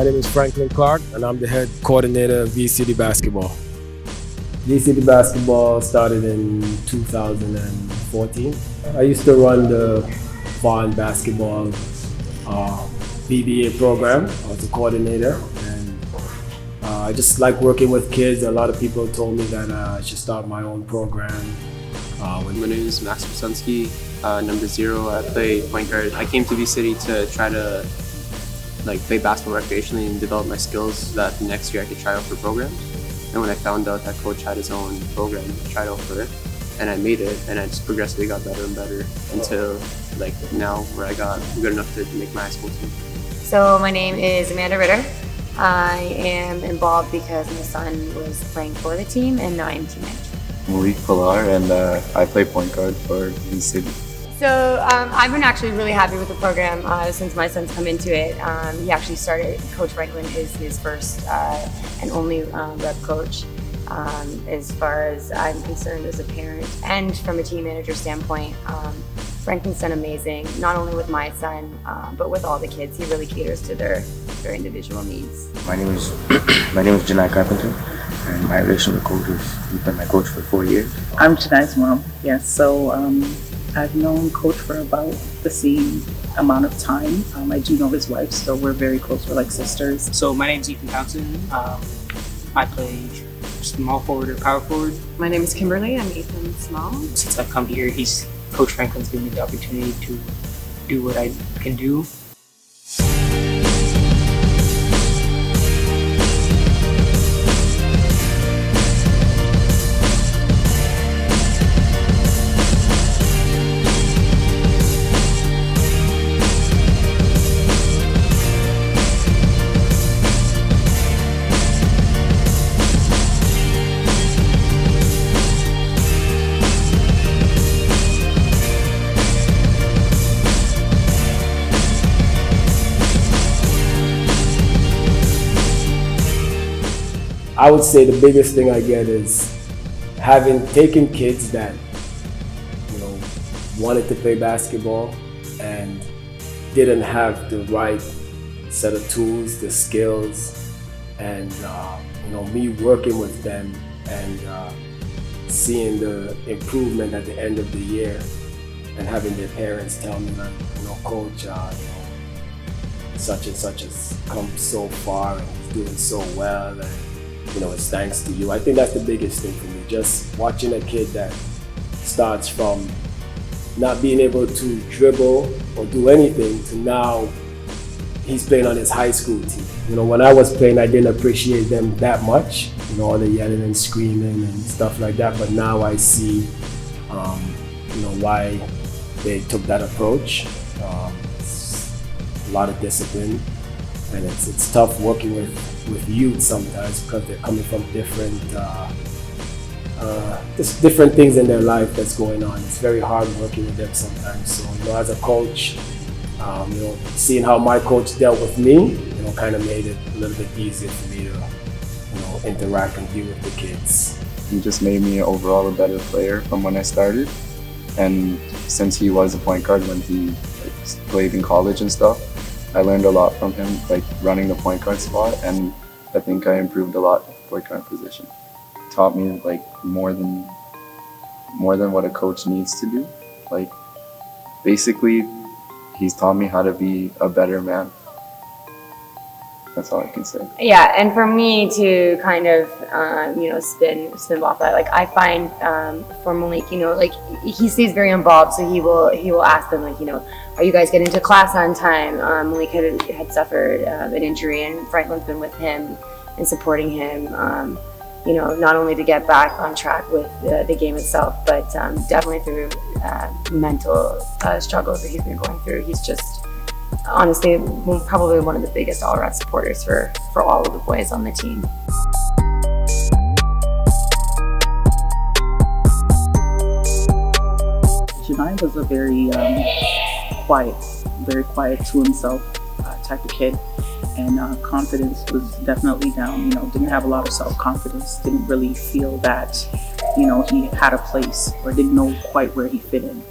My name is Franklin Clark, and I'm the head coordinator of VCity Basketball. VCity Basketball started in 2014. I used to run the Vaughan Basketball BBA program. I was the coordinator, and I just like working with kids. A lot of people told me that I should start my own program. My name is Max Wasunski, number 0. I play point guard. I came to VCity to try to play basketball recreationally and develop my skills so that the next year I could try out for programs. And when I found out that coach had his own program, I tried out for it, and I made it, and I just progressively got better and better until now where I got good enough to make my high school team. So my name is Amanda Ritter. I am involved because my son was playing for the team, and now I'm team manager. Malik Pilar, and I play point guard for VCity. So I've been actually really happy with the program since my son's come into it. He actually started, Coach Franklin is his first and only rep coach. As far as I'm concerned as a parent and from a team manager standpoint, Franklin's done amazing, not only with my son, but with all the kids. He really caters to their individual needs. My name is Janai Carpenter, and my relationship with coach is, he's been my coach for 4 years. I'm Janai's mom, yes. So I've known Coach for about the same amount of time. I do know his wife, so we're very close. We're like sisters. So my name's Ethan Townsend. I play small forward or power forward. My name is Kimberly. I'm Ethan Small. Since I've come here, Coach Franklin's given me the opportunity to do what I can do. I would say the biggest thing I get is having taken kids that wanted to play basketball and didn't have the right set of tools, the skills, and me working with them and seeing the improvement at the end of the year, and having their parents tell me that, Coach, such and such has come so far and he's doing so well, and it's thanks to you. I think that's the biggest thing for me, just watching a kid that starts from not being able to dribble or do anything to now he's playing on his high school team. When I was playing, I didn't appreciate them that much, all the yelling and screaming and stuff like that, but now I see why they took that approach. It's a lot of discipline, and it's tough working with youth sometimes because they're coming from just different things in their life that's going on. It's very hard working with them sometimes. So as a coach, seeing how my coach dealt with me, kind of made it a little bit easier for me to interact and deal with the kids. He just made me overall a better player from when I started, and since he was a point guard when he played in college and stuff, I learned a lot from him, running the point guard spot, and I think I improved a lot at the point guard position. Taught me more than what a coach needs to do. Basically, he's taught me how to be a better man. That's all I can say. Yeah, and for me to kind of spin off that, I find for Malik, he stays very involved, so he will ask them are you guys getting to class on time? Malik had suffered an injury, and Franklin's been with him and supporting him, not only to get back on track with the game itself, but definitely through mental struggles that he's been going through. He's just honestly probably one of the biggest all-around supporters for all of the boys on the team. Janai was a very quiet to himself type of kid, and confidence was definitely down. Didn't have a lot of self-confidence, didn't really feel that he had a place, or didn't know quite where he fit in.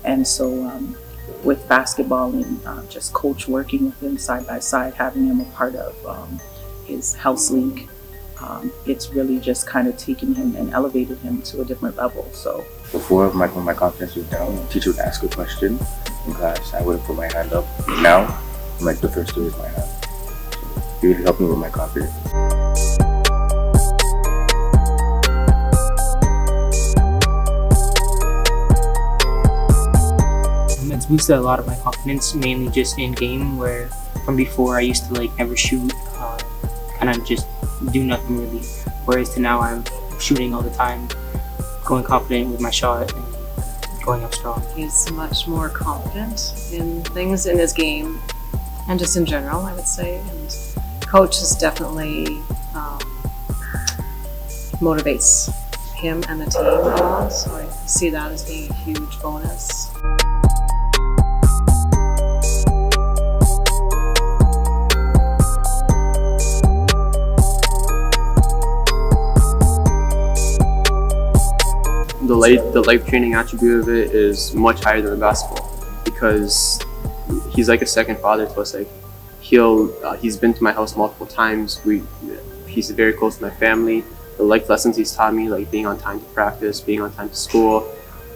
And so with basketball and just coach working with him side by side, having him a part of his house league. It's really just kind of taken him and elevated him to a different level. So before, when my confidence was down, the teacher would ask a question in class, I wouldn't put my hand up. Now, I'm like the first to raise my hand. So it really helped me with my confidence. It's boosted a lot of my confidence, mainly just in game, where from before I used to like never shoot, kind of just do nothing really, whereas to now I'm shooting all the time, going confident with my shot and going up strong. He's much more confident in things in his game and just in general, I would say. And coach is definitely motivates him and the team a lot, so I see that as being a huge bonus. The life training attribute of it is much higher than the basketball, because he's like a second father to us. Like he's been to my house multiple times. He's very close to my family. The life lessons he's taught me, like being on time to practice, being on time to school,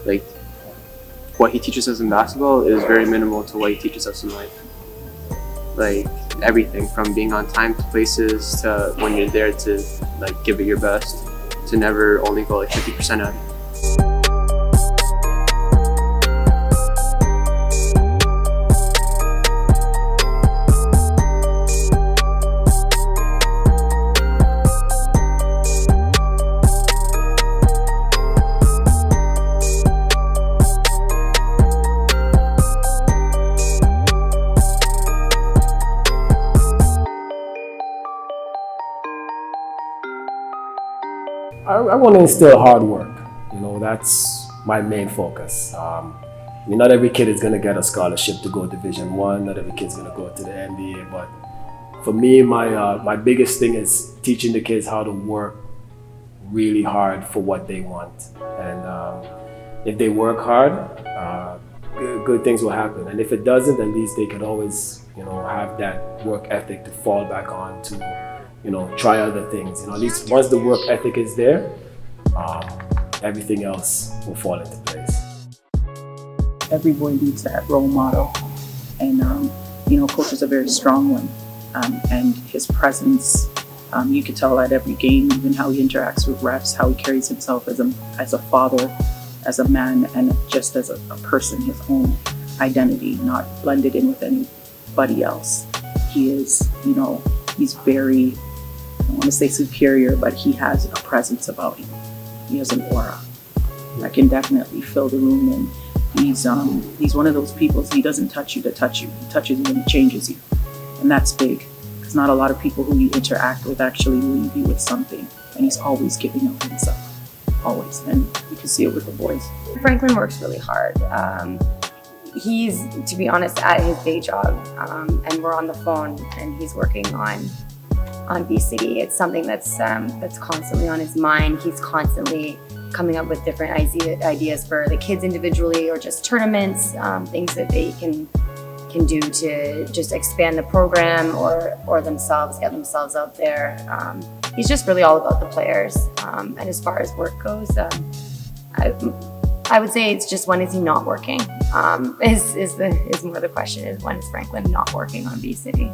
like what he teaches us in basketball is very minimal to what he teaches us in life. Like everything from being on time to places, to when you're there to like give it your best, to never only go like 50% out of it. I want to instill hard work. You know, that's my main focus. I mean, not every kid is going to get a scholarship to go Division I. Not every kid's going to go to the NBA. But for me, my biggest thing is teaching the kids how to work really hard for what they want. And if they work hard, good things will happen. And if it doesn't, at least they can always, you know, have that work ethic to fall back on to, you know, try other things. You know, at least once the work ethic is there, everything else will fall into place. every boy needs that role model. And, you know, coach is a very strong one. And his presence, you could tell at every game, even how he interacts with refs, how he carries himself as a father, as a man, and just as a person, his own identity, not blended in with anybody else. He is, you know, he's very, I don't want to say superior, but he has a presence about him. He has an aura that can definitely fill the room, and he's one of those people, he doesn't touch you to touch you. He touches you and he changes you. And that's big, because not a lot of people who you interact with actually leave you with something. And he's always giving of himself, always. And you can see it with the boys. Franklin works really hard. He's, to be honest, at his day job, and we're on the phone, and he's working on VCity. It's something that's constantly on his mind. He's constantly coming up with different ideas for the kids individually, or just tournaments, things that they can do to just expand the program or themselves, get themselves out there. He's just really all about the players. And as far as work goes, I would say it's just, when is he not working? Is more the question, is when is Franklin not working on VCity?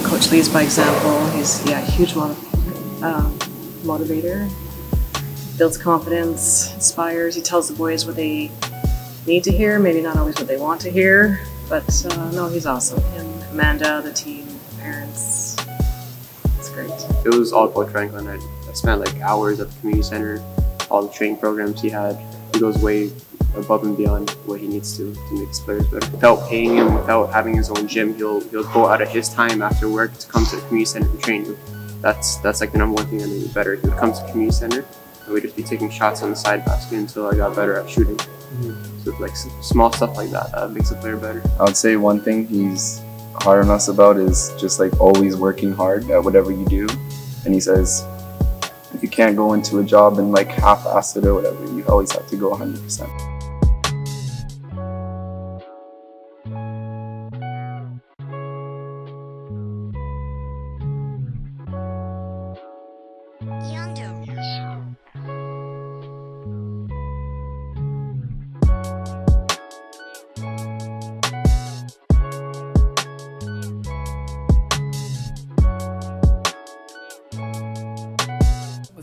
Coach leads by example. He's a huge motivator. Builds confidence, inspires. He tells the boys what they need to hear, maybe not always what they want to hear, but no, he's awesome. Him, Amanda, the team, parents, it's great. It was all Coach Franklin. I spent like hours at the community center, all the training programs he had. He goes way above and beyond what he needs to make his players better. Without paying him, without having his own gym, he'll go out of his time after work to come to the community center and train you. That's like the number one thing that made me better. He would come to the community center and we'd just be taking shots on the side basket until I got better at shooting. So like small stuff like that makes a player better. I would say one thing he's hard on us about is just like always working hard at whatever you do. And he says, if you can't go into a job and like half-ass it or whatever, you always have to go 100%.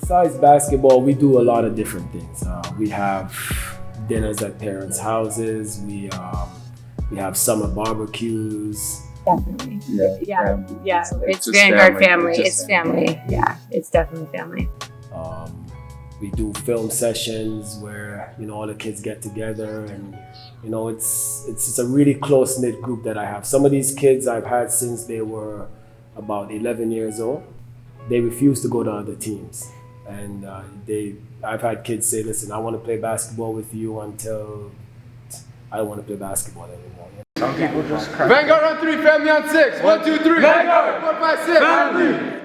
Besides basketball, we do a lot of different things. We have dinners at parents' houses. We have summer barbecues. Definitely. Yeah. It's just Vanguard family. family. It's It's just family. Yeah, it's definitely family. We do film sessions where all the kids get together, and it's a really close knit group that I have. Some of these kids I've had since they were about 11 years old. They refuse to go to other teams, and I've had kids say, "Listen, I want to play basketball with you until I don't want to play basketball anymore." Some people just cry. Vanguard on 3, family on 6. 1, 2, 3. Vanguard. 4, 5, 6. Family.